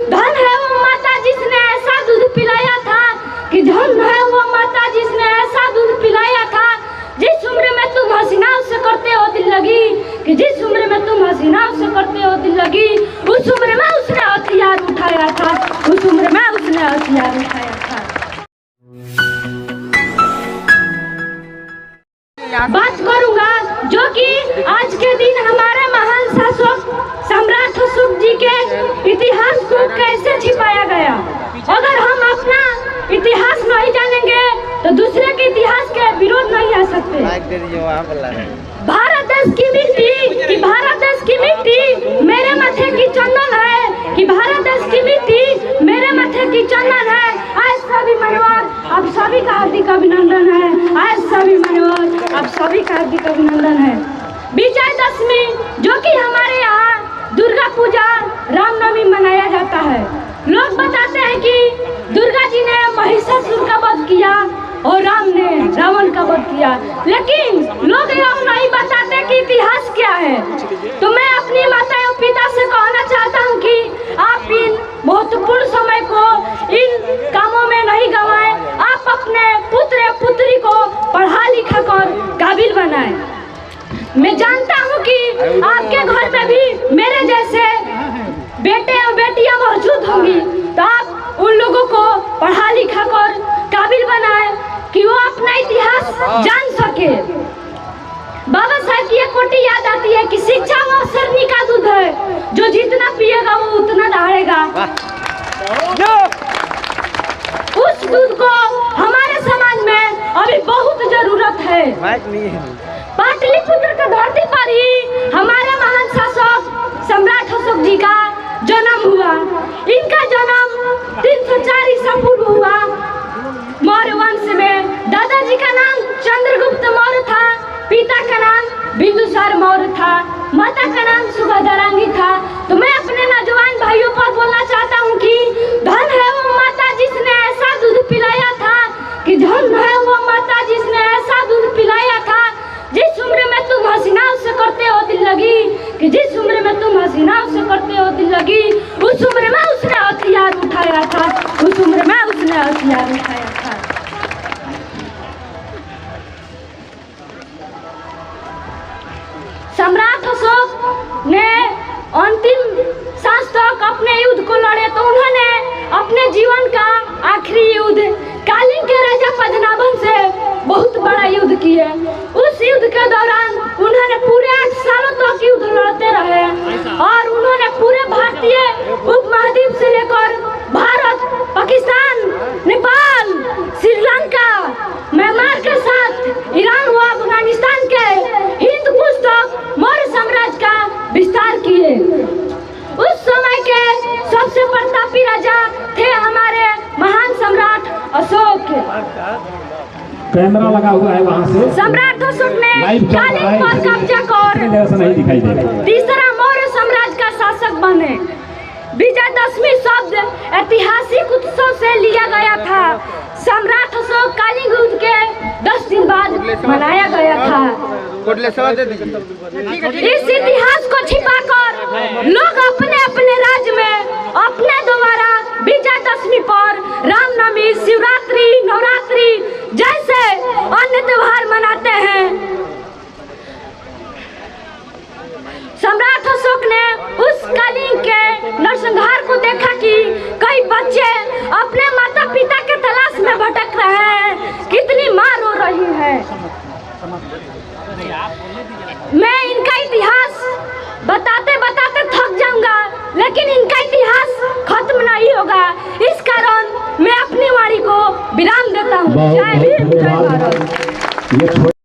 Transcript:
धन है वो माता जिसने ऐसा दूध पिलाया था, कि धन है वो माता जिसने ऐसा दूध पिलाया था। जिस उम्र में तुम हसीनाओं से करते हो दिल लगी, कि जिस उम्र में तुम हसीनाओं से करते हो दिल लगी, उस उम्र में उसने हथियार उठाया था, उस उम्र में उसने हथियार उठाया था। बात करूंगा जो कि आज के दिन हमारे महान शासक सम्राट अशोक जी के इतिहास को कैसे छिपाया गया। अगर हम अपना इतिहास नहीं जानेंगे तो दूसरे के इतिहास के विरोध नहीं आ सकते। भारत देश की मिट्टी, कि भारत देश की मिट्टी मेरे माथे की चंदन है, कि भारत देश की मिट्टी मेरे माथे की चंदन है। आज सभी मानव आप सभी का हार्दिक अभिनंदन है। आज सभी मानव आप सभी का हार्दिक अभिनंदन है। विजयदशमी जो कि हमारे यहाँ दुर्गा पूजा रामनवमी मनाया जाता है। लोग बताते हैं कि दुर्गा जी ने महिषासुर का वध किया और राम ने रावण का वध किया, लेकिन लोग यह नहीं बताते कि इतिहास क्या है। तो मैं अपनी माता एवं पिता से कहना चाहता हूँ कि आप इन महत्वपूर्ण समय को इन कामों में नहीं गंवाएं। आप अपने पुत्र या पुत्री को पढ़ा लिखा कर काबिल बनाएं। मैं जानता हूँ कि आपके घर में भी मेरे जैसे बेटे और बेटियां मौजूद होंगी, तो आप उन लोगों को पढ़ा लिखा कर काबिल बनाएं कि वो अपना इतिहास जान सके। बाबा साहब की एक कोटी याद आती है कि शिक्षा वो सरनी का दूध है, जो जितना पिएगा वो उतना दहाड़ेगा। उस दूध को हमारे समाज में अभी बहुत जरूरत है। पाटलिपुत्र की धरती पर ही हमारे महान शासक सम्राट अशोक जी का जन्म हुआ। इनका जन्म 304 ईसा पूर्व हुआ मौर्य वंश में। दादाजी का नाम चंद्रगुप्त मौर्य था, पिता का नाम बिंदुसार मौर्य था, माता का नाम सुभद्रांगी था। तो मैं अपने नौजवान भाइयों पर बोलना चाहता हूँ कि धन है वो माता जिसने ऐसा दूध पिलाया था, कि धन है वो माता जिसने ऐसा दूध पिलाया था। जिस उम्र में तुम हसीनाओं से करते हो दिल लगी, कि जिस उम्र में तुम हसीनाओं से करते हो दिल लगी, उस उम्र में उसने हथियार उठाया था, उस उम्र में उसने हथियार उठाया था। सम्राट अशोक ने अंतिम सांस तक अपने युद्ध को लड़े, तो उन्होंने अपने जीवन का आखिरी युद्ध कालिंग के राजा पद्मनाभन से बहुत बड़ा युद्ध किए। उस युद्ध के दौरान उन्होंने पूरे 8 सालों तक युद्ध लड़ते रहे और उन्होंने पूरे भारतीय उपमहाद्वीप से लेकर भारत, पाकिस्तान, नेपाल, श्रीलंका, म्यांमार के साथ ईरान व अफगानिस्तान के हिंद कुश तक मौर्य साम्राज्य का विस्तार किए। उस समय के सबसे प्रतापी राजा थे हमारे महान सम्राट अशोक। कैमरा लगा हुआ है वहाँ से। सम्राट अशोक ने कालिंग पर कब्जा कर तीसरा मौर्य साम्राज्य का शासक बने। विजयदशमी शब्द ऐतिहासिक उत्सव से लिया गया था। सम्राट अशोक कालिंग युद्ध के 10 दिन बाद मनाया गया था। इस इतिहास को छिपाकर लोग अपने अपने राज्य में अपने द्वारा विजयदशमी पर रामनवमी, शिवरात्रि, नवरात्रि जैसे अन्य त्योहार मनाते हैं। सम्राट अशोक ने उस कालिंग के नरसंहार को देखा कि कई बच्चे अपने माता पिता के तलाश में भटक रहे हैं, कितनी माँ रो रही है। मैं इनका इतिहास बताते बताते थक जाऊंगा, लेकिन इनका इतिहास खत्म नहीं होगा। इस कारण मैं अपनी वाणी को विराम देता हूँ। जय भीम, जय भारत।